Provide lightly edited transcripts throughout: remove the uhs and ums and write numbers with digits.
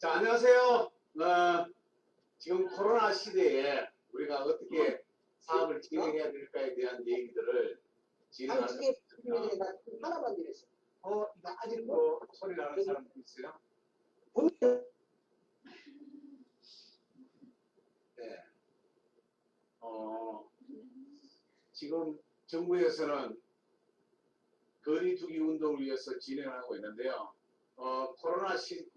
자, 안녕하세요. 지금 코로나 시대에 우리가 어떻게 사업을 진행해야 될까에 대한 얘기들을 진행하는 것입니다. 하나만 드렸어. 이거 아직도 소리 나는 사람 있어요? 네. 지금 정부에서는 거리두기 운동을 위해서 진행하고 있는데요.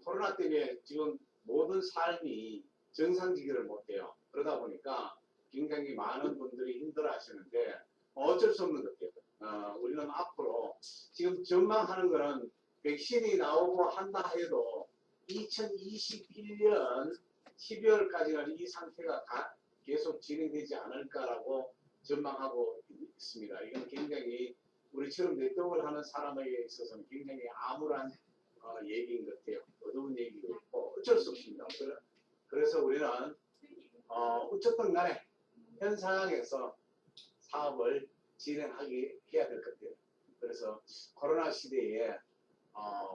코로나 때문에 지금 모든 삶이 정상지기를 못해요. 그러다 보니까 굉장히 많은 분들이 힘들어 하시는데 어쩔 수 없는 것 같아요. 우리는 앞으로 지금 전망하는 거는 백신이 나오고 한다 해도 2021년 12월까지는 이 상태가 계속 진행되지 않을까라고 전망하고 있습니다. 이건 굉장히 우리처럼 내동을 하는 사람에게 있어서는 굉장히 암울한 얘기인 것 같아요. 어두운 얘기고 있고 어쩔 수 없습니다. 그래서 우리는 어쨌든 간에 현 상황에서 사업을 해야 될 것 같아요. 그래서 코로나 시대에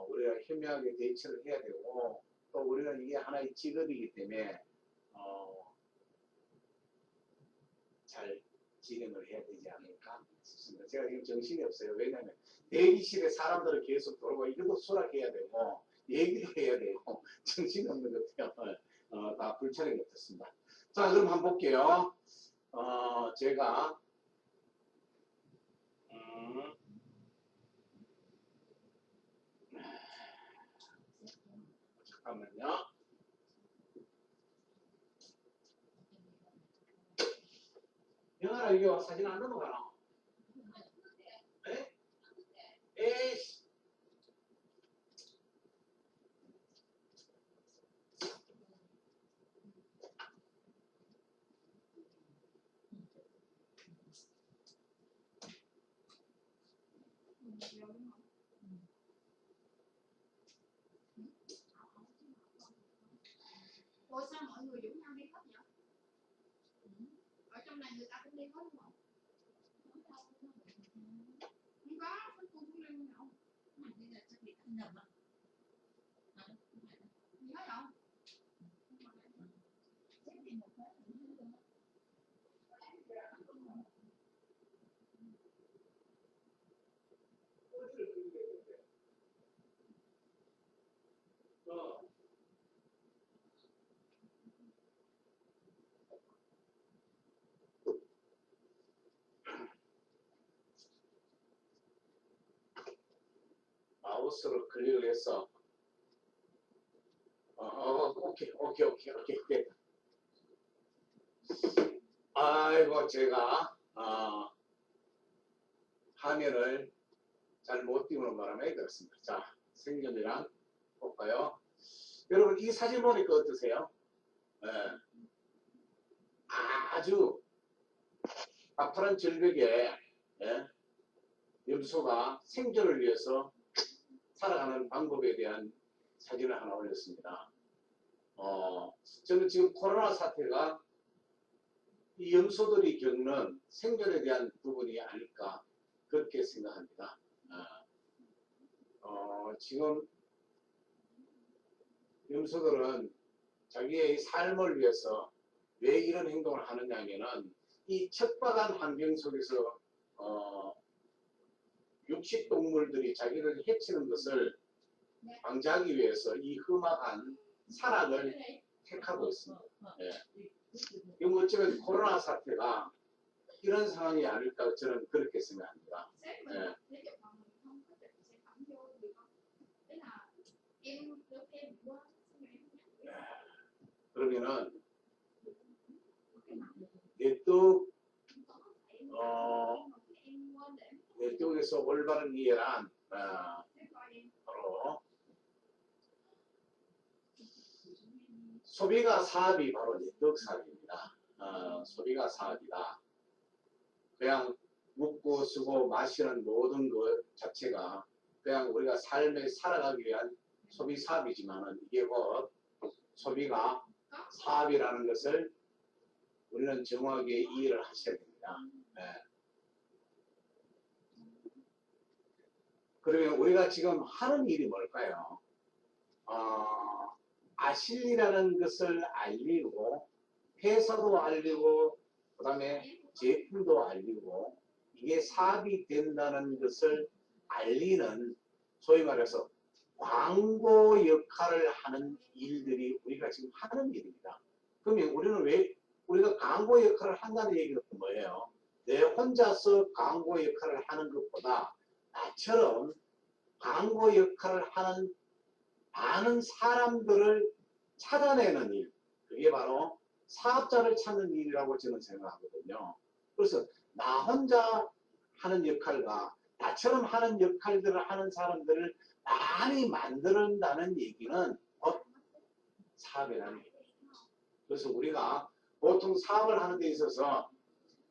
우리가 현명하게 대처를 해야 되고 또 우리는 이게 하나의 직업이기 때문에 잘 진행을 해야 되지 않을까 싶습니다. 제가 지금 정신이 없어요. 왜냐하면 대기실에 사람들을 계속 돌고 이것도 수락해야 되고 얘기도 해야 되고 정신이 없는 것 같아요. 다 불찰인 것 같습니다. 자, 그럼 한번 볼게요. 제가 잠깐만요. 영아라 이거 사진 안 넘어가나? 에? 에이씨. Ủa sao mọi người rủ nhau đi hết vậy? Ở trong này người ta cũng đi hết đúng không? Không có, tôi cũng đi luôn nhậu. Bây giờ chắc bị ăn nhầm á. Gì hết không? 마우스로 클릭을 해서 오케이. 아이고 제가 화면을 잘 못 띄우는 바람에 그렇습니다. 자, 생존이랑 볼까요? 여러분 이 사진 보니까 어떠세요? 아주 가파른 절벽에 염소가 생존을 위해서 살아가는 방법에 대한 사진을 하나 올렸습니다. 저는 지금 코로나 사태가 이 염소들이 겪는 생존에 대한 부분이 아닐까 그렇게 생각합니다. 지금 염소들은 자기의 삶을 위해서 왜 이런 행동을 하느냐 하면은 이 척박한 환경 속에서 육식동물들이 자기를 해치는 것을 방지하기 위해서 이 험악한 산악을 택하고 있습니다. 이건 어쩌면 코로나 사태가 이런 상황이 아닐까 저는 그렇게 생각합니다. 그러면은 내떡에서 올바른 이해란 바로 소비가 사업이 바로 내떡 사업입니다. 소비가 사업이다. 그냥 먹고 쓰고 마시는 모든 것 자체가 그냥 우리가 삶에 살아가기 위한 소비 사업이지만은 이게 곧 소비가 사업이라는 것을 우리는 정확하게 이해를 하셔야 됩니다. 그러면 우리가 지금 하는 일이 뭘까요? 아실리라는 것을 알리고 회사도 알리고 그다음에 제품도 알리고 이게 사업이 된다는 것을 알리는 소위 말해서 광고 역할을 하는 일들이 우리가 지금 하는 일입니다. 그러면 우리는 왜 우리가 광고 역할을 한다는 얘기는 뭐예요? 내 혼자서 광고 역할을 하는 것보다 나처럼 광고 역할을 하는 많은 사람들을 찾아내는 일, 그게 바로 사업자를 찾는 일이라고 저는 생각하거든요. 그래서 나 혼자 하는 역할과 나처럼 하는 역할들을 하는 사람들을 많이 만든다는 얘기는 사업이라는 얘기예요. 그래서 우리가 보통 사업을 하는 데 있어서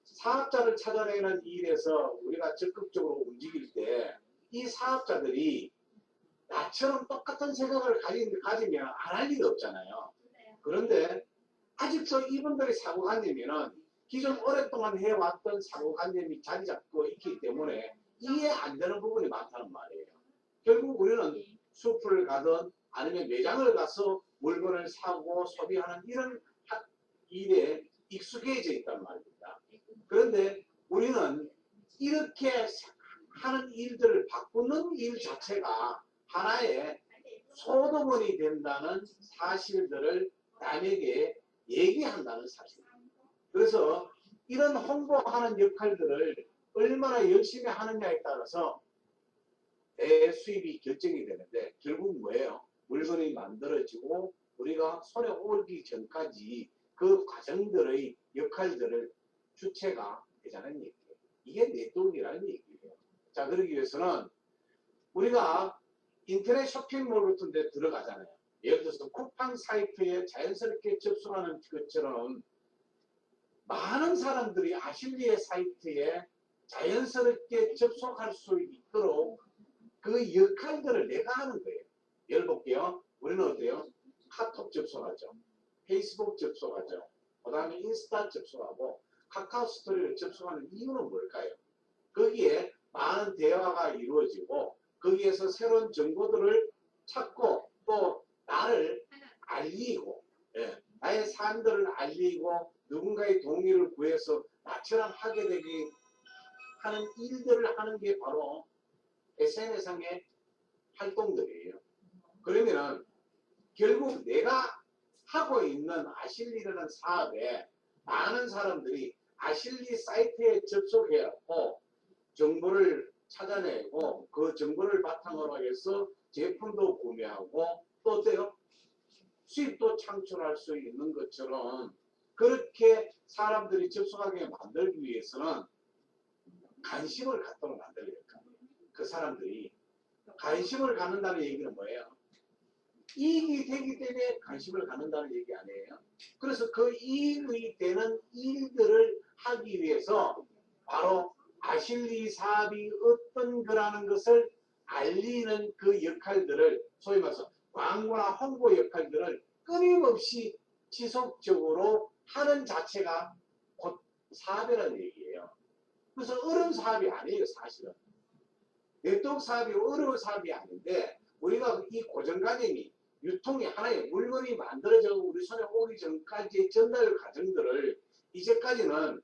사업자를 찾아내는 일에서 우리가 적극적으로 움직일 때 이 사업자들이 나처럼 똑같은 생각을 가지면 안 할 리가 없잖아요. 그런데 아직도 이분들의 사고관념에는 기존 오랫동안 해왔던 사고관념이 자리 잡고 있기 때문에 이해 안 되는 부분이 많다는 말이에요. 결국 우리는 숲을 가든 아니면 매장을 가서 물건을 사고 소비하는 이런 일에 익숙해져 있단 말입니다. 그런데 우리는 이렇게 하는 일들을 바꾸는 일 자체가 하나의 소득원이 된다는 사실들을 남에게 얘기한다는 사실. 그래서 이런 홍보하는 역할들을 얼마나 열심히 하느냐에 따라서 내 수입이 결정이 되는데 결국 뭐예요? 물건이 만들어지고 우리가 손에 오기 전까지 그 과정들의 역할들을 주체가 되자는 얘기예요. 이게 네트워크라는 얘기예요. 자, 그러기 위해서는 우리가 인터넷 쇼핑몰 같은 데 들어가잖아요. 예를 들어서 쿠팡 사이트에 자연스럽게 접속하는 것처럼 많은 사람들이 아실리의 사이트에 자연스럽게 접속할 수 있도록 그 역할들을 내가 하는 거예요. 예를 볼게요. 우리는 어때요? 카톡 접속하죠. 페이스북 접속하죠. 그 다음에 인스타 접속하고 카카오 스토리를 접속하는 이유는 뭘까요? 거기에 많은 대화가 이루어지고 거기에서 새로운 정보들을 찾고 또 나를 알리고 나의 삶들을 알리고 누군가의 동의를 구해서 나처럼 하게 되게 하는 일들을 하는 게 바로 SNS상의 활동들이에요. 그러면 결국 내가 하고 있는 아실리라는 사업에 많은 사람들이 아실리 사이트에 접속해갖고 정보를 찾아내고 그 정보를 바탕으로 해서 제품도 구매하고 또 어때요? 수입도 창출할 수 있는 것처럼 그렇게 사람들이 접속하게 만들기 위해서는 관심을 갖도록 만들어야 될까? 그 사람들이 관심을 갖는다는 얘기는 뭐예요? 이익이 되기 때문에 관심을 갖는다는 얘기 아니에요? 그래서 그 이익이 되는 일들을 하기 위해서 바로 아실리 사업이 어떤 거라는 것을 알리는 그 역할들을 소위 말해서 광고나 홍보 역할들을 끊임없이 지속적으로 하는 자체가 곧 사업이라는 얘기예요. 그래서 어려운 사업이 아니에요, 사실은. 네트워크 사업이 어려운 사업이 아닌데 우리가 이 고정관념이 유통이 하나의 물건이 만들어져 우리 손에 오기 전까지의 전달 과정들을 이제까지는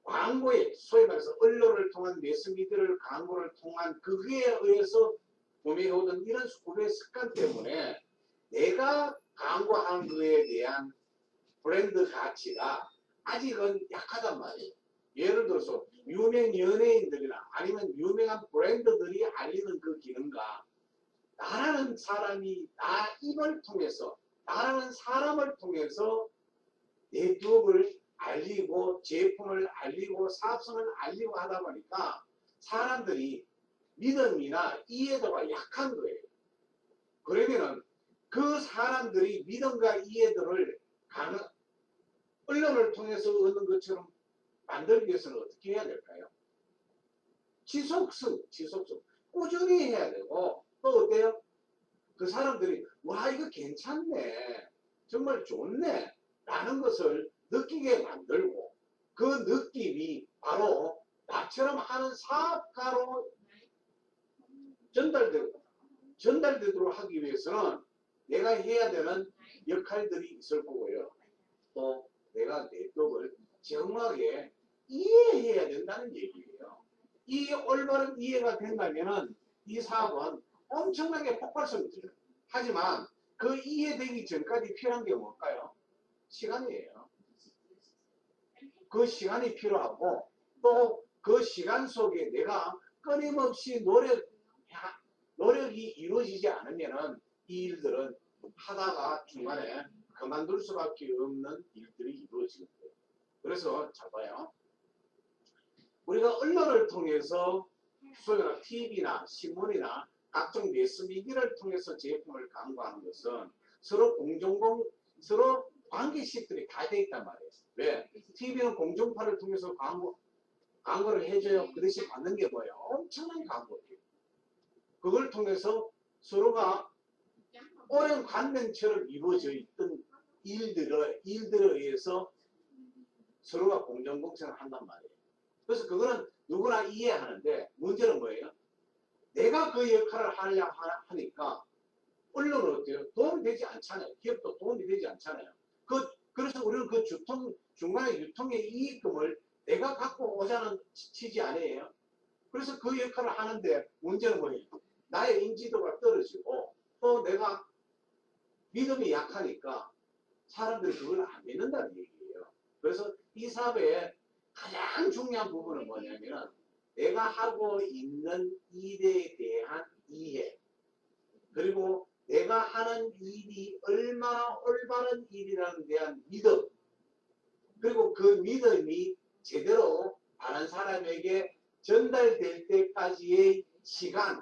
광고에 소위 말해서 언론을 통한 매스미디어를 광고를 통한 그거에 의해서 구매해오던 이런 구매 습관 때문에 내가 광고하는 거에 대한 브랜드 가치가 아직은 약하단 말이에요. 예를 들어서 유명 연예인들이나 아니면 유명한 브랜드들이 알리는 그 기능과 나라는 사람이 나 입을 통해서 나라는 사람을 통해서 네트워크를 알리고 제품을 알리고 사업성을 알리고 하다 보니까 사람들이 믿음이나 이해도가 약한 거예요. 그러면은 그 사람들이 믿음과 이해도를 언론을 통해서 얻는 것처럼 만들기 위해서는 어떻게 해야 될까요? 지속성. 꾸준히 해야 되고 또 어때요? 그 사람들이 와 이거 괜찮네. 정말 좋네. 라는 것을 느끼게 만들고 그 느낌이 바로 나처럼 하는 사업가로 전달되도록 하기 위해서는 내가 해야 되는 역할들이 있을 거고요. 또 내가 네트워크를 정확하게 이해해야 된다는 얘기예요. 이 올바른 이해가 된다면은 이 사업은 엄청나게 폭발성이 들어요. 하지만 그 이해되기 전까지 필요한 게 뭘까요? 시간이에요. 그 시간이 필요하고 또 그 시간 속에 내가 끊임없이 노력이 이루어지지 않으면은 이 일들은 하다가 중간에 그만둘 수밖에 없는 일들이 이루어지는 거예요. 그래서 잘 봐요. 우리가 언론을 통해서 소위나 TV나 신문이나 각종 매스미디어를 통해서 제품을 광고하는 것은 서로 관계식들이 다 돼 있단 말이에요. 왜? TV는 공중파를 통해서 광고를 해줘요. 그 대신 받는 게 뭐예요? 엄청난 광고예요. 그걸 통해서 서로가 오랜 관념처럼 이루어져 있던 일들에 의해서 서로가 공정공생을 한단 말이에요. 그래서 그거는 누구나 이해하는데 문제는 뭐예요? 내가 그 역할을 하려고 하니까 언론은 어때요? 도움이 되지 않잖아요. 기업도 도움이 되지 않잖아요. 그래서 우리는 그 중간에 유통의 이익금을 내가 갖고 오자는 취지 아니에요. 그래서 그 역할을 하는데 문제는 뭐예요? 나의 인지도가 떨어지고 또 내가 믿음이 약하니까 사람들이 그걸 안 믿는다는 얘기예요. 그래서 이 사업의 가장 중요한 부분은 뭐냐면 내가 하고 있는 일에 대한 이해 그리고 내가 하는 일이 얼마나 올바른 일이라는 데 대한 믿음 그리고 그 믿음이 제대로 다른 사람에게 전달될 때까지의 시간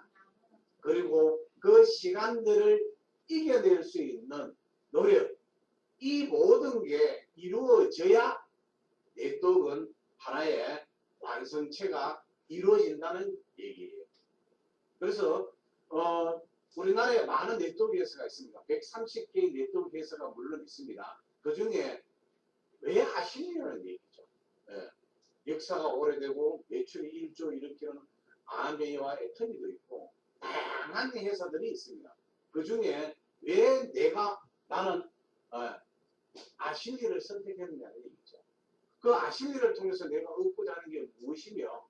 그리고 그 시간들을 이겨낼 수 있는 노력 이 모든 게 이루어져야 네트워크는 하나의 완성체가 이루어진다는 얘기예요. 그래서 우리나라에 많은 네트워크 회사가 있습니다. 130개의 네트워크 회사가 물론 있습니다. 그 중에 왜 아시냐는 얘기죠. 예. 역사가 오래되고 매출이 1조 일으키는 아메이와 애터미도 있고 다양한 회사들이 있습니다. 그 중에 왜 나는 아실리를 선택했느냐는 얘기죠. 그 아실리를 통해서 내가 얻고자 하는 게 무엇이며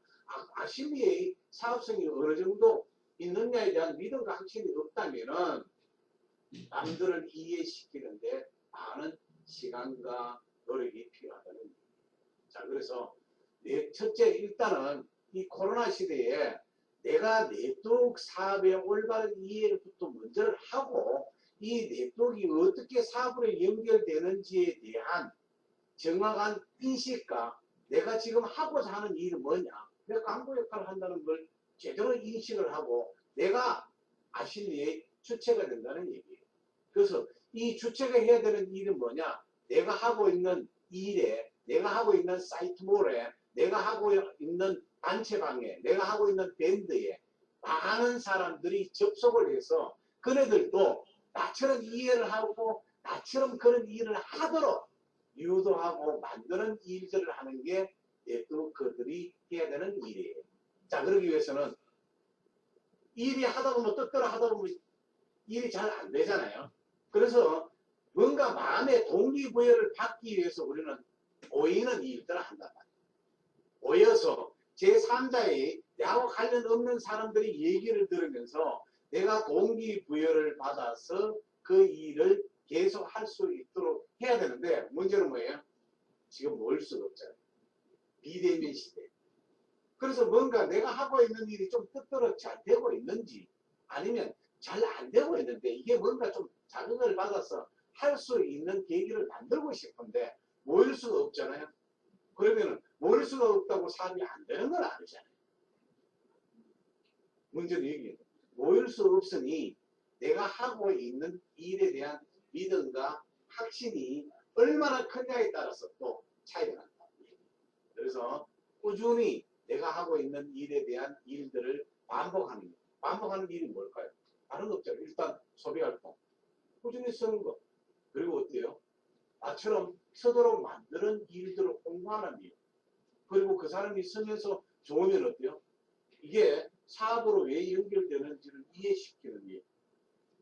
아실리의 사업성이 어느 정도 있느냐에 대한 믿음과 확신이 없다면은 남들을 이해시키는데 많은 시간과 노력이 필요하다는 얘기예요. 자, 그래서 첫째 일단은 이 코로나 시대에 내가 네트워크 사업의 올바른 이해부터 먼저 하고 이 네트워크가 어떻게 사업으로 연결되는지에 대한 정확한 인식과 내가 지금 하고자 하는 일이 뭐냐 내가 광고 역할을 한다는 걸 제대로 인식을 하고 내가 아실리의 주체가 된다는 얘기예요. 그래서 이 주체가 해야 되는 일은 뭐냐 내가 하고 있는 일에 내가 하고 있는 사이트몰에 내가 하고 있는 단체방에 내가 하고 있는 밴드에 많은 사람들이 접속을 해서 그네들도 나처럼 이해를 하고 나처럼 그런 일을 하도록 유도하고 만드는 일들을 하는 게 네트워크들이 해야 되는 일이에요. 자, 그러기 위해서는 일이 하다 보면 뜻대로 하다 보면 일이 잘 안 되잖아요. 그래서 뭔가 마음의 동기부여를 받기 위해서 우리는 보이는 일들을 한단 말이에요. 보여서 제3자의 나하고 관련 없는 사람들이 얘기를 들으면서 내가 동기부여를 받아서 그 일을 계속 할 수 있도록 해야 되는데 문제는 뭐예요? 지금 모일 수가 없잖아요. 비대면 시대. 그래서 뭔가 내가 하고 있는 일이 좀 뜻대로 잘 되고 있는지 아니면 잘 안 되고 있는데 이게 뭔가 좀 자극을 받아서 할 수 있는 계기를 만들고 싶은데 모일 수가 없잖아요. 그러면 모일 수가 없다고 사업이 안 되는 건 아니잖아요. 문제는 여기에 모일 수 없으니 내가 하고 있는 일에 대한 믿음과 확신이 얼마나 크냐에 따라서 또 차이가 난다. 그래서 꾸준히 내가 하고 있는 일에 대한 일들을 반복하는 것. 반복하는 일이 뭘까요? 다른 거 없잖아요. 일단 소비활동. 꾸준히 쓰는 것. 그리고 어때요? 나처럼 쓰도록 만드는 일들을 홍보하는 일. 그리고 그 사람이 쓰면서 좋으면 어때요? 이게 사업으로 왜 연결되는지를 이해시키는 일.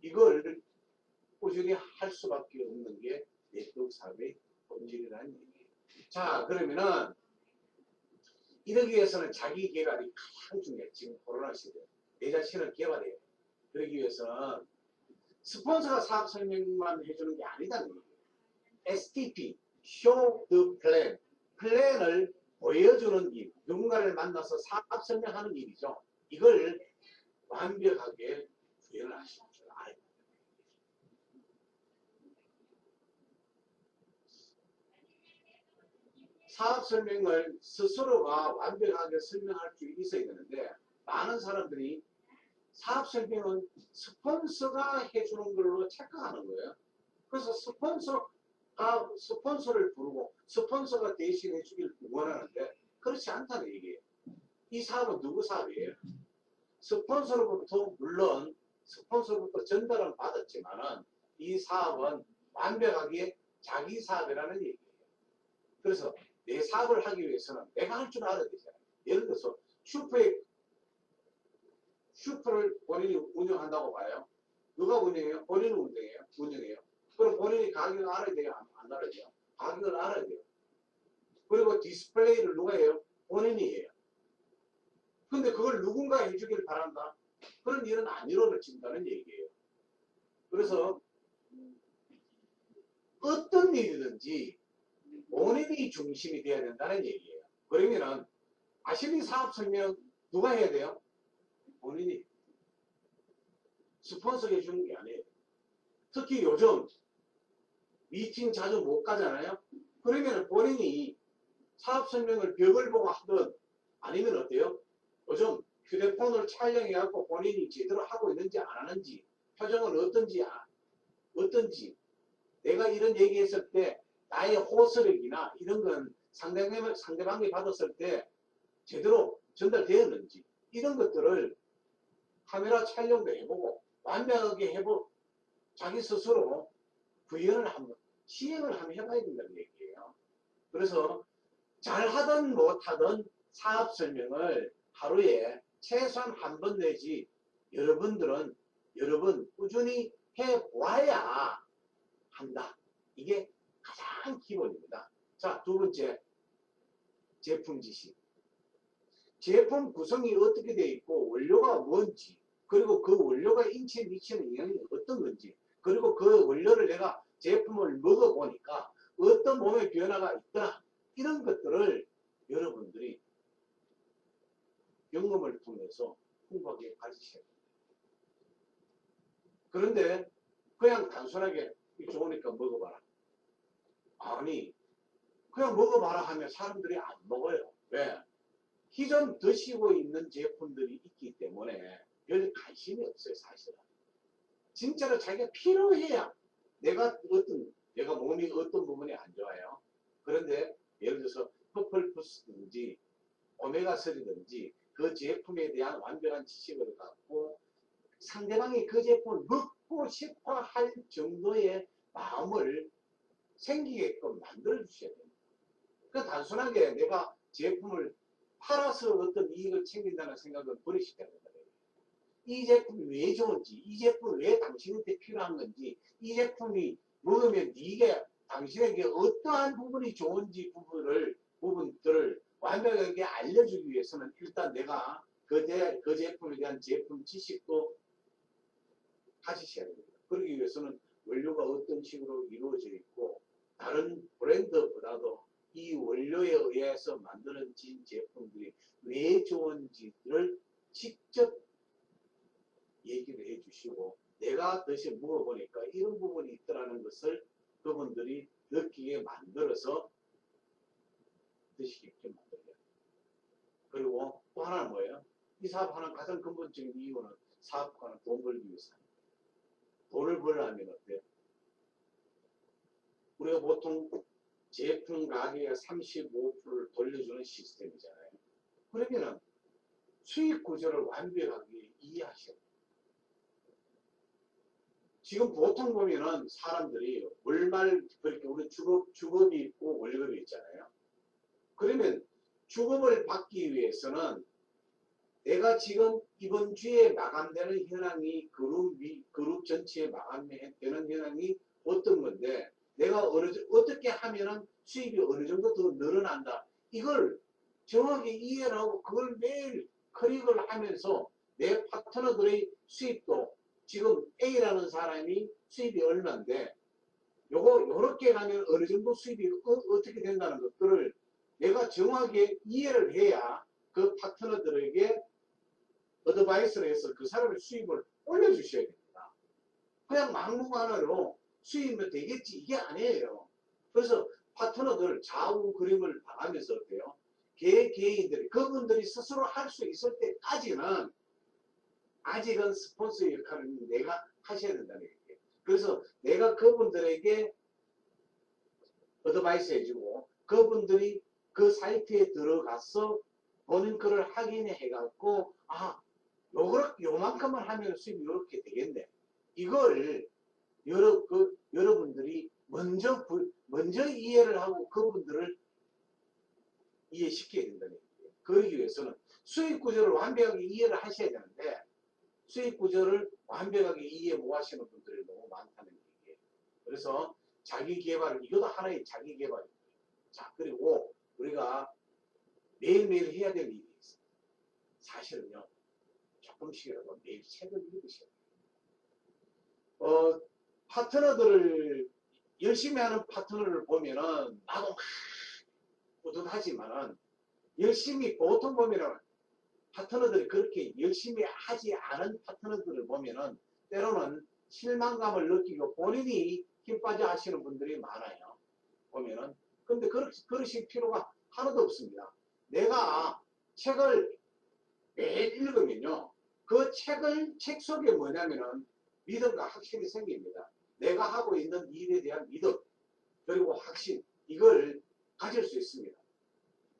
이걸 꾸준히 할 수밖에 없는 게 네트워크 사업의 본질이라는 얘기예요. 자, 그러면은 이러기 위해서는 자기 개발이 가장 중요해요. 지금 코로나 시대. 내 자신을 개발해야 돼요. 그러기 위해서는 스폰서가 사업 설명만 해주는 게 아니다는 얘기예요. STP, Show the Plan. 플랜을 보여주는 일. 누군가를 만나서 사업 설명하는 일이죠. 이걸 완벽하게 구현을 하시는 줄 알아요. 사업 설명을 스스로가 완벽하게 설명할 수 있어야 되는데 많은 사람들이 사업 설명은 스폰서가 해주는 걸로 착각하는 거예요. 그래서 스폰서를 부르고 스폰서가 대신해 주길 원하는데 그렇지 않다는 얘기예요. 이 사업은 누구 사업이에요? 스폰서로부터 물론 스폰서로부터 전달은 받았지만은 이 사업은 완벽하게 자기 사업이라는 얘기예요. 그래서 내 사업을 하기 위해서는 내가 할 줄 알아야 되잖아요. 예를 들어서 슈퍼를 본인이 운영한다고 봐요. 누가 운영해요? 본인은 운영해요. 그럼 본인이 가격을 알아야 돼요? 안 알아야 돼요? 가격을 알아야 돼요. 그리고 디스플레이를 누가 해요? 본인이 해요. 근데 그걸 누군가 해주길 바란다? 그런 일은 안 이루어진다는 얘기예요. 그래서 어떤 일이든지 본인이 중심이 돼야 된다는 얘기예요. 그러면은 아시리 사업 설명 누가 해야 돼요? 본인이. 스폰서 해주는 게 아니에요. 특히 요즘 미팅 자주 못 가잖아요. 그러면 본인이 사업 설명을 벽을 보고 하든 아니면 어때요? 요즘 휴대폰을 촬영해갖고 본인이 제대로 하고 있는지 안 하는지 표정은 어떤지 내가 이런 얘기했을 때 나의 호소력이나 이런 건 상대방이 받았을 때 제대로 전달되었는지 이런 것들을 카메라 촬영도 해보고 완벽하게 자기 스스로 구현을 한번 시행을 한번 해봐야 된다는 얘기예요. 그래서 잘하든 못하든 사업 설명을 하루에 최소한 한 번 내지 여러 번 꾸준히 해보아야 한다. 이게 가장 기본입니다. 자, 두 번째, 제품 지식. 제품 구성이 어떻게 되어 있고 원료가 뭔지 그리고 그 원료가 인체에 미치는 영향이 어떤 건지 그리고 그 원료를 내가 제품을 먹어보니까 어떤 몸의 변화가 있더라. 이런 것들을 여러분들이 경험을 통해서 풍부하게 가지셔야 됩니다. 그런데 그냥 단순하게 좋으니까 먹어봐라. 아니 그냥 먹어봐라 하면 사람들이 안 먹어요. 왜? 기존 드시고 있는 제품들이 있기 때문에 별 관심이 없어요. 사실은. 진짜로 자기가 필요해야 내가 몸이 어떤 부분이 안 좋아요. 그런데 예를 들어서 퍼플푸스든지 오메가3든지 그 제품에 대한 완벽한 지식을 갖고 상대방이 그 제품을 먹고 싶어 할 정도의 마음을 생기게끔 만들어 주셔야 됩니다. 그 단순하게 내가 제품을 팔아서 어떤 이익을 챙긴다는 생각을 버리시면 됩니다. 이 제품이 왜 좋은지, 이 제품이 왜 당신한테 필요한 건지, 이 제품이 먹으면 이게 당신에게 어떠한 부분이 좋은지 부분들을 완벽하게 알려주기 위해서는 일단 내가 그 제품에 대한 제품 지식도 가지셔야 됩니다. 그러기 위해서는 원료가 어떤 식으로 이루어져 있고 다른 브랜드보다도 이 원료에 의해서 만들어진 제품들이 왜 좋은지를 직접 얘기를 해주시고 내가 다시 먹어보니까 이런 부분이 있더라는 것을 그분들이 느끼게 만들어서 드시게끔 만들어요. 그리고 또 하나는 뭐예요? 이 사업하는 가장 근본적인 이유는 사업가는 돈 벌기 위해서 합니다. 돈을 벌려면 어때요? 우리가 보통 제품 가격의 35%를 돌려주는 시스템이잖아요. 그러면은 수익 구조를 완벽하게 이해하셔야 돼요. 지금 보통 보면은 사람들이 월말 그렇게 우리 주급이 있고 월급이 있잖아요. 그러면 주급을 받기 위해서는 내가 지금 이번 주에 마감되는 현황이 그룹 전체에 마감되는 현황이 어떤 건데 내가 어떻게 하면은 수입이 어느 정도 더 늘어난다. 이걸 정확히 이해를 하고 그걸 매일 클릭을 하면서 내 파트너들의 수입도 지금 A라는 사람이 수입이 얼마인데 요렇게 가면 어느 정도 수입이 어떻게 된다는 것들을 내가 정확하게 이해를 해야 그 파트너들에게 어드바이스를 해서 그 사람의 수입을 올려주셔야 됩니다. 그냥 막무가내로 수입이면 되겠지 이게 아니에요. 그래서 파트너들 좌우 그림을 봐가면서 어때요? 개개인들이 그분들이 스스로 할 수 있을 때까지는 아직은 스폰서의 역할을 내가 하셔야 된다는 얘기예요. 그래서 내가 그분들에게 어드바이스 해주고 그분들이 그 사이트에 들어가서 본인 거를 확인해 해갖고 요만큼만 하면 수입이 이렇게 되겠네. 이걸 여러분들이 먼저 이해를 하고 그분들을 이해시켜야 된다는 얘기예요. 그러기 위해서는 수익 구조를 완벽하게 이해를 하셔야 되는데 수익 구조를 완벽하게 이해 못 하시는 분들이 너무 많다는 얘기예요. 그래서 자기 개발, 이것도 하나의 자기 개발입니다. 자, 그리고 우리가 매일매일 해야 될 일이 있어요. 사실은요, 조금씩이라도 매일 책을 읽으셔야 돼요. 파트너들을 열심히 하는 파트너를 보면은 나도 막 뿌듯하지만은 열심히 보통 보면은 파트너들이 그렇게 열심히 하지 않은 파트너들을 보면은 때로는 실망감을 느끼고 본인이 힘 빠져 하시는 분들이 많아요. 보면은. 근데 그러실 필요가 하나도 없습니다. 내가 책을 매일 읽으면요. 그 책 속에 뭐냐면은 믿음과 확신이 생깁니다. 내가 하고 있는 일에 대한 믿음, 그리고 확신, 이걸 가질 수 있습니다.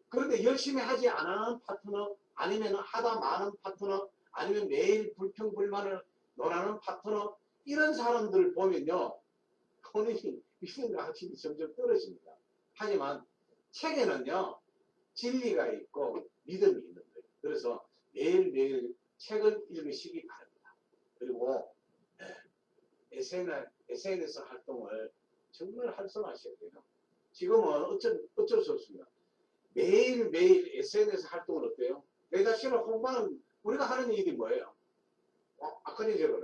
그런데 열심히 하지 않은 파트너, 아니면 하다 많은 파트너, 아니면 매일 불평불만을 논하는 파트너, 이런 사람들을 보면요. 본인이 믿음과 확신이 점점 떨어집니다. 하지만 책에는요. 진리가 있고 믿음이 있는 거예요. 그래서 매일매일 책을 읽으시기 바랍니다. 그리고 SNS 활동을 정말 활성화하셔야 돼요. 지금은 어쩔 수 없습니다. 매일매일 SNS 활동은 어때요? 내 자신을 홍보하는, 우리가 하는 일이 뭐예요? 아까 전에 제가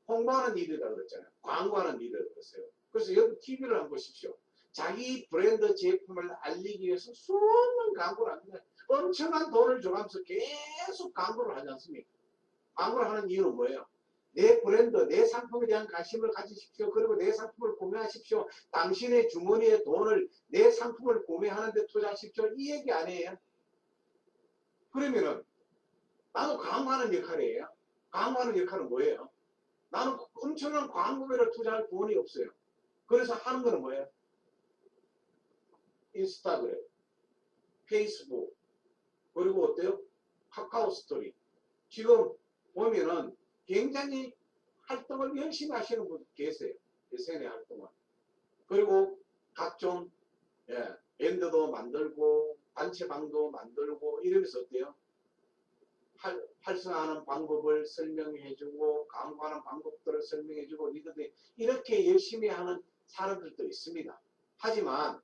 홍보하는 일이다 그랬잖아요. 광고하는 일이다 그랬어요. 그래서 여러분 TV를 한번 보십시오. 자기 브랜드 제품을 알리기 위해서 수없는 광고를 합니다. 엄청난 돈을 줘가면서 계속 광고를 하지 않습니까? 광고를 하는 이유는 뭐예요? 내 브랜드, 내 상품에 대한 관심을 가지십시오. 그리고 내 상품을 구매하십시오. 당신의 주머니에 돈을 내 상품을 구매하는 데 투자하십시오. 이 얘기 아니에요? 그러면은 나도 광고하는 역할이에요. 광고하는 역할은 뭐예요? 나는 엄청난 광고비를 투자할 돈이 없어요. 그래서 하는 거는 뭐예요? 인스타그램, 페이스북, 그리고 어때요? 카카오 스토리. 지금 보면은 굉장히 활동을 열심히 하시는 분 계세요. SNS 활동을. 그리고 각종 밴드도 만들고 단체방도 만들고 이러면서 어때요? 활성화하는 방법을 설명해주고 광고하는 방법들을 설명해주고 이렇게 열심히 하는 사람들도 있습니다. 하지만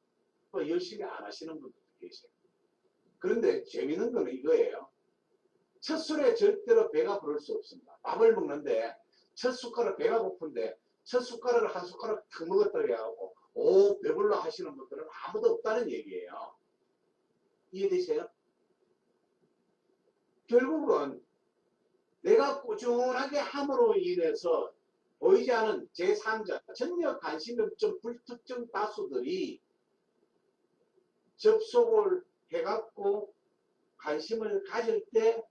또 열심히 안 하시는 분들도 계세요. 그런데 재미있는 거는 이거예요. 첫 술에 절대로 배가 부를 수 없습니다. 밥을 먹는데 첫 숟가락 배가 고픈데 첫 숟가락을 한 숟가락 더 먹었다고 해갖고 배불러 하시는 분들은 아무도 없다는 얘기예요. 이해되세요? 결국은 내가 꾸준하게 함으로 인해서 보이지 않은 제3자, 전혀 관심이 없던 불특정 다수들이 접속을 해갖고 관심을 가질 때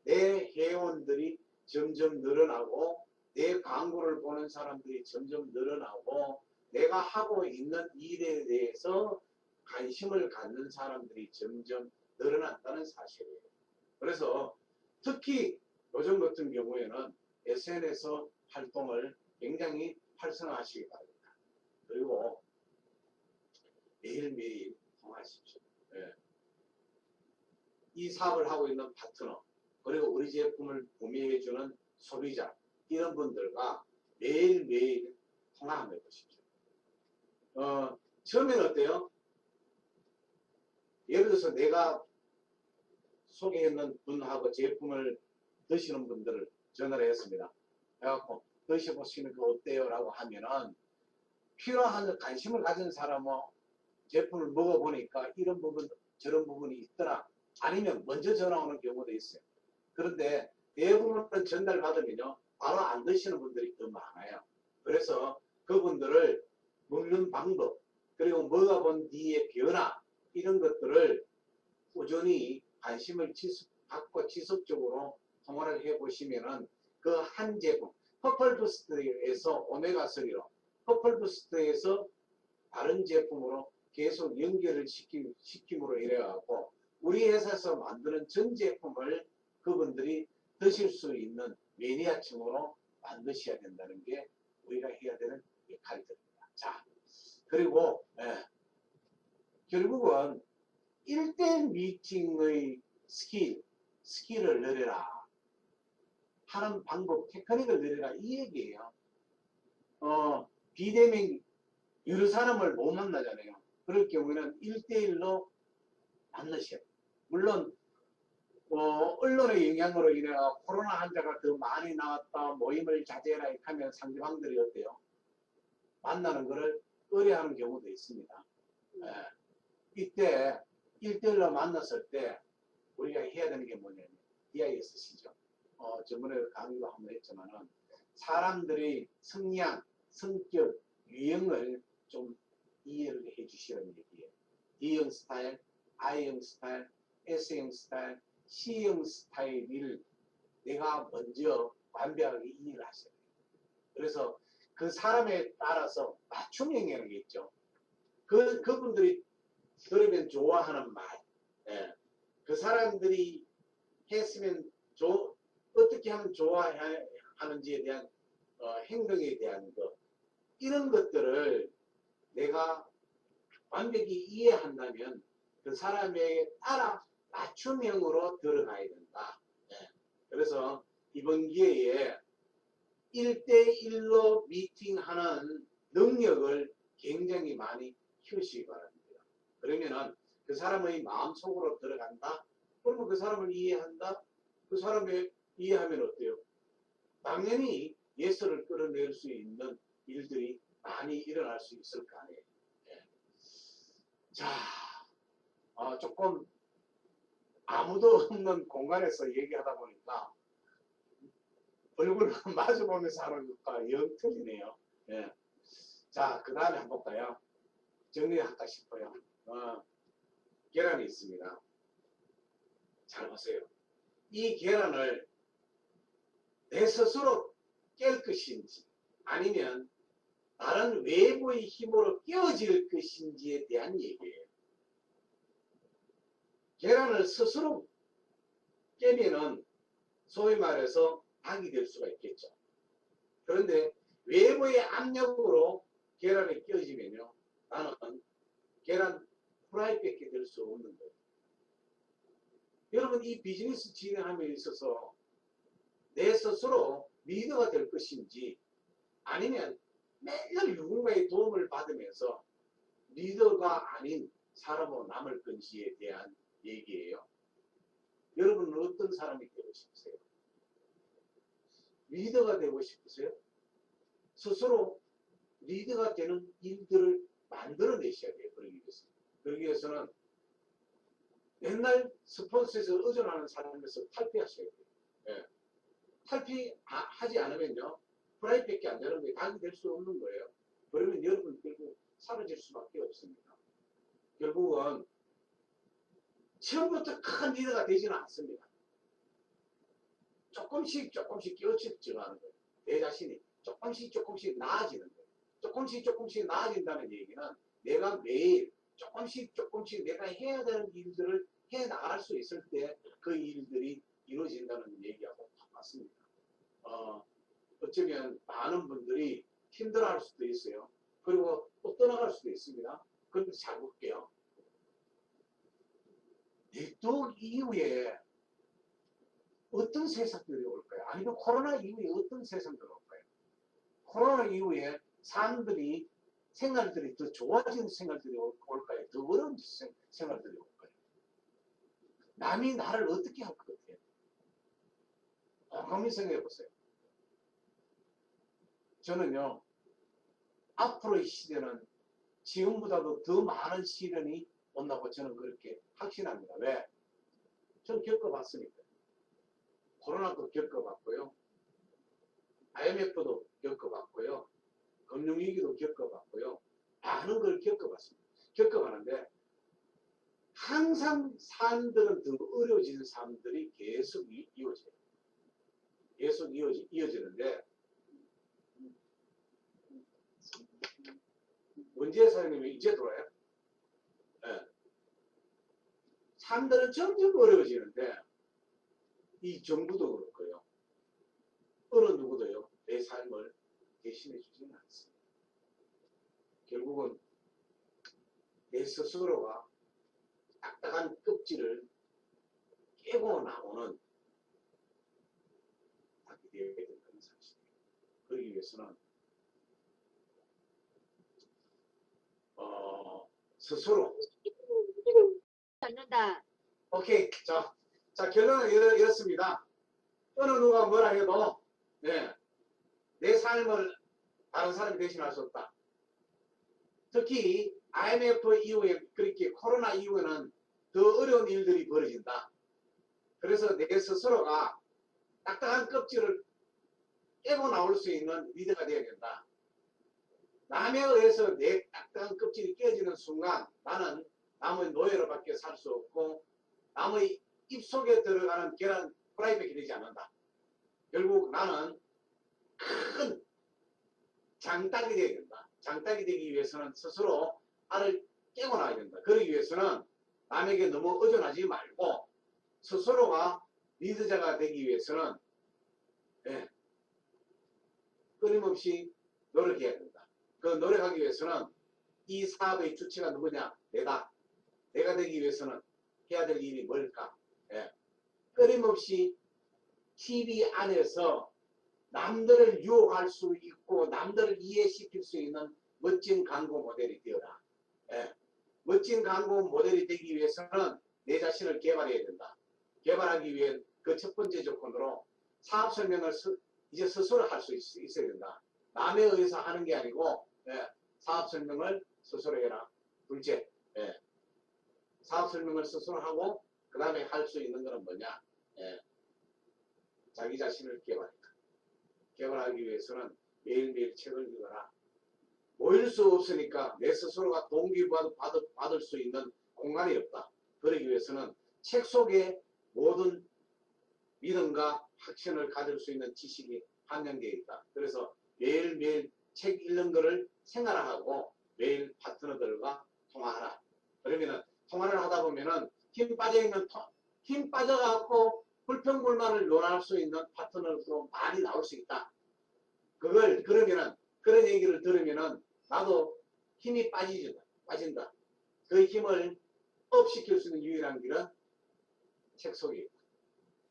내 회원들이 점점 늘어나고 내 광고를 보는 사람들이 점점 늘어나고 내가 하고 있는 일에 대해서 관심을 갖는 사람들이 점점 늘어난다는 사실이에요. 그래서 특히 요즘 같은 경우에는 SNS 활동을 굉장히 활성화하시기 바랍니다. 그리고 매일매일 통화하십시오. 이 사업을 하고 있는 파트너, 그리고 우리 제품을 구매해주는 소비자 이런 분들과 매일매일 통화 한번 해보십시오. 처음에는 어때요? 예를 들어서 내가 소개했는 분하고 제품을 드시는 분들을 전화를 했습니다. 해갖고 드셔보시는 거 어때요? 라고 하면은 필요한 관심을 가진 사람은 제품을 먹어보니까 이런 부분 저런 부분이 있더라. 아니면 먼저 전화 오는 경우도 있어요. 그런데 대부분은 전달받으면요 바로 안 드시는 분들이 더 많아요. 그래서 그분들을 먹는 방법 그리고 먹어본 뒤의 변화 이런 것들을 꾸준히 관심을 갖고 지속적으로 통화를 해보시면은 그 한 제품 퍼플부스트에서 오메가3로 퍼플부스트에서 다른 제품으로 계속 연결을 시킴으로 이래갖고 우리 회사에서 만드는 전 제품을 그분들이 드실 수 있는 매니아층으로 만드셔야 된다는 게 우리가 해야 되는 역할들입니다. 자, 그리고 결국은 1대1 미팅의 스킬을 늘려라 하는 방법, 테크닉을 늘려라 이 얘기예요. 비대면 여러 사람을 못 만나잖아요. 그럴 경우에는 1대1로 만나셔야 돼요. 물론 언론의 영향으로 인해 코로나 환자가 더 많이 나왔다 모임을 자제해라 하면 상대방들이 어때요? 만나는 것을 의뢰하는 경우도 있습니다. 이때 1대1로 만났을 때 우리가 해야 되는 게 뭐냐면 DISC죠. 저번에 강의도 한번 했지만은 사람들의 성향, 성격, 유형을 좀 이해를 해 주시라는 얘기예요. D형 스타일, I형 스타일, S형 스타일, C형 스타일을 내가 먼저 완벽하게 이해를 하셔야 돼요. 그래서 그 사람에 따라서 맞춤형이라는 게 있죠. 그분들이 들으면 좋아하는 말, 그 사람들이 했으면 어떻게 하면 좋아하는지에 대한 행동에 대한 것 이런 것들을 내가 완벽히 이해한다면 그 사람에게 따라 맞춤형으로 들어가야 된다. 그래서 이번 기회에 1대1로 미팅하는 능력을 굉장히 많이 키우시기 바랍니다. 그러면은 그 사람의 마음속으로 들어간다? 그러면 그 사람을 이해한다? 그 사람을 이해하면 어때요? 당연히 예서를 끌어낼 수 있는 일들이 많이 일어날 수 있을 거 아니에요. 자, 조금 아무도 없는 공간에서 얘기하다 보니까 얼굴 마주보면서 하는 것과 영 틀리네요. 자, 그 다음에 한번 볼까요? 정리할까 싶어요. 계란이 있습니다. 잘 보세요. 이 계란을 내 스스로 깰 것인지 아니면 다른 외부의 힘으로 깨어질 것인지에 대한 얘기예요. 계란을 스스로 깨면은 소위 말해서 닭이 될 수가 있겠죠. 그런데 외부의 압력으로 계란이 깨어지면요. 나는 계란 프라이밖에 될 수 없는 거예요. 여러분 이 비즈니스 진행함에 있어서 내 스스로 리더가 될 것인지 아니면 매일 누군가의 도움을 받으면서 리더가 아닌 사람으로 남을 건지에 대한 얘기예요. 여러분은 어떤 사람이 되고 싶으세요? 리더가 되고 싶으세요? 스스로 리더가 되는 일들을 만들어내셔야 돼요. 그러기 위해서는 맨날 스폰서에서 의존하는 삶에서 탈피하셔야 돼요. 탈피하지 않으면요. 프라이밖에 안 되는 거예요. 닭이 될 수 없는 거예요. 그러면 여러분 결국 사라질 수밖에 없습니다. 결국은 처음부터 큰 리더가 되지는 않습니다. 조금씩 깨우쳐져가는 거예요. 내 자신이 조금씩 나아지는 거예요. 조금씩 나아진다는 얘기는 내가 매일 조금씩 내가 해야 되는 일들을 해 나갈 수 있을 때 그 일들이 이루어진다는 얘기하고 똑같습니다. 어쩌면 많은 분들이 힘들어할 수도 있어요. 그리고 또 떠나갈 수도 있습니다. 그런데 잘 볼게요. 네트워크 이후에 어떤 세상들이 올까요? 아니면 코로나 이후에 어떤 세상들이 올까요? 코로나 이후에 사람들이 생활들이 더 좋아지는 생활들이 올까요? 더 어려운 생활들이 올까요? 남이 나를 어떻게 할 것 같아요? 한번 생각해 보세요. 저는요, 앞으로의 시대는 지금보다도 더 많은 시련이 온다고 저는 그렇게 확신합니다. 왜? 저는 겪어봤으니까. 코로나도 겪어봤고요. IMF도 겪어봤고요. 금융위기도 겪어봤고요. 많은 걸 겪어봤습니다. 겪어봤는데 항상 사람들은 더 어려워지는 사람들이 계속 이어져요. 계속 이어지는데 문재 사장님이 이제 돌아요. 네. 사람들은 점점 어려워지는데 이 정부도 그렇고요. 어느 누구도요. 내 삶을 대신해 주지는 않습니다. 결국은 내 스스로가 딱딱한 껍질을 깨고 나오는 닭이 되어야 된다는 사실이에요. 그러기 위해서는 스스로 오케이 자 결론은 이렇습니다. 어느 누가 뭐라 해도 네, 내 삶을 다른 사람이 대신할 수 없다. 특히 IMF 이후에 그렇게 코로나 이후에는 더 어려운 일들이 벌어진다. 그래서 내 스스로가 딱딱한 껍질을 깨고 나올 수 있는 리더가 되어야 된다. 남에 의해서 내 딱딱한 껍질이 깨지는 순간 나는 남의 노예로밖에 살 수 없고 남의 입속에 들어가는 계란 프라이팬이 되지 않는다. 결국 나는 큰 장닭이 되어야 된다. 장닭이 되기 위해서는 스스로 알을 깨고 나와야 된다. 그러기 위해서는 남에게 너무 의존하지 말고 스스로가 리더자가 되기 위해서는 끊임없이 노력해야 된다. 그 노력하기 위해서는 이 사업의 주체가 누구냐? 내가 되기 위해서는 해야 될 일이 뭘까? 끊임없이 TV 안에서 남들을 유혹할 수 있고 남들을 이해시킬 수 있는 멋진 광고 모델이 되어라. 멋진 광고 모델이 되기 위해서는 내 자신을 개발해야 된다. 개발하기 위해 그 첫 번째 조건으로 사업 설명을 이제 스스로 할 수 있어야 된다. 남에 의해서 하는 게 아니고 사업 설명을 스스로 해라. 둘째, 사업 설명을 스스로 하고 그 다음에 할 수 있는 것은 뭐냐? 자기 자신을 개발해라. 개발하기 위해서는 매일매일 책을 읽어라. 모일 수 없으니까 내 스스로가 동기받을 수 있는 공간이 없다. 그러기 위해서는 책 속에 모든 믿음과 확신을 가질 수 있는 지식이 함량되어 있다. 그래서 매일매일 책 읽는 것을 생활화하고 매일 파트너들과 통화하라. 그러면은 통화를 하다 보면은 힘 빠져갖고 불평불만을 논할 수 있는 파트너도 많이 나올 수 있다. 그러면은 그런 얘기를 들으면은 나도 힘이 빠진다. 그 힘을 업시킬 수 있는 유일한 길은 책 속에 있다.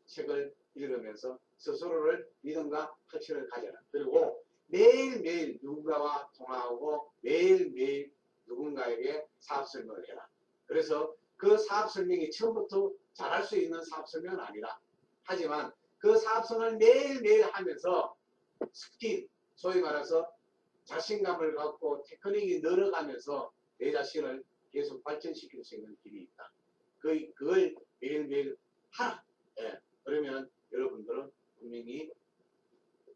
책을 읽으면서 스스로를 믿음과 확신을 가져라. 그리고 매일매일 누군가와 통화하고 매일매일 누군가에게 사업 설명을 해라. 그래서 그 사업 설명이 처음부터 잘할 수 있는 사업 설명은 아니다. 하지만 그 사업 설명을 매일매일 하면서 스킬, 소위 말해서 자신감을 갖고 테크닉이 늘어가면서 내 자신을 계속 발전시킬 수 있는 길이 있다. 그걸 매일매일 하라. 그러면 여러분들은 분명히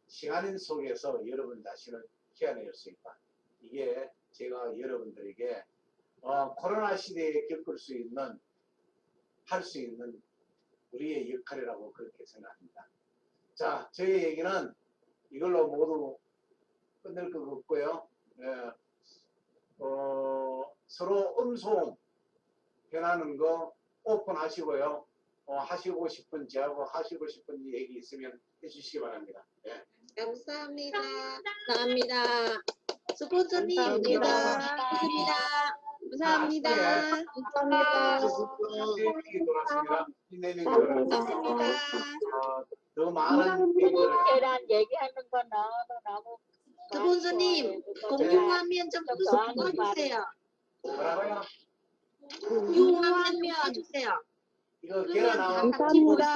시간 속에서 여러분 자신을 키워낼 수 있다. 이게 제가 여러분들에게 코로나 시대에 할 수 있는 우리의 역할이라고 그렇게 생각합니다. 자, 저희 얘기는 이걸로 모두 끝낼 것 같고요. 서로 음소음 변하는 거 오픈하시고요. 하시고 싶은 저하고 하시고 싶은 얘기 있으면 해주시기 바랍니다. 감사합니다. 감사합니다. 스포츠님, 감사합니다. 감사합니다. 감사합니다. 얘기 돌았습니다. 이 내용이 돌았습니다. 더 많은 얘기를 계란 얘기하는 거 너무 교본수님, 공유화면 좀 꺼주세요. 뭐라고요? 공유화면 꺼주세요. 이거 계란 나와. 감사합니다.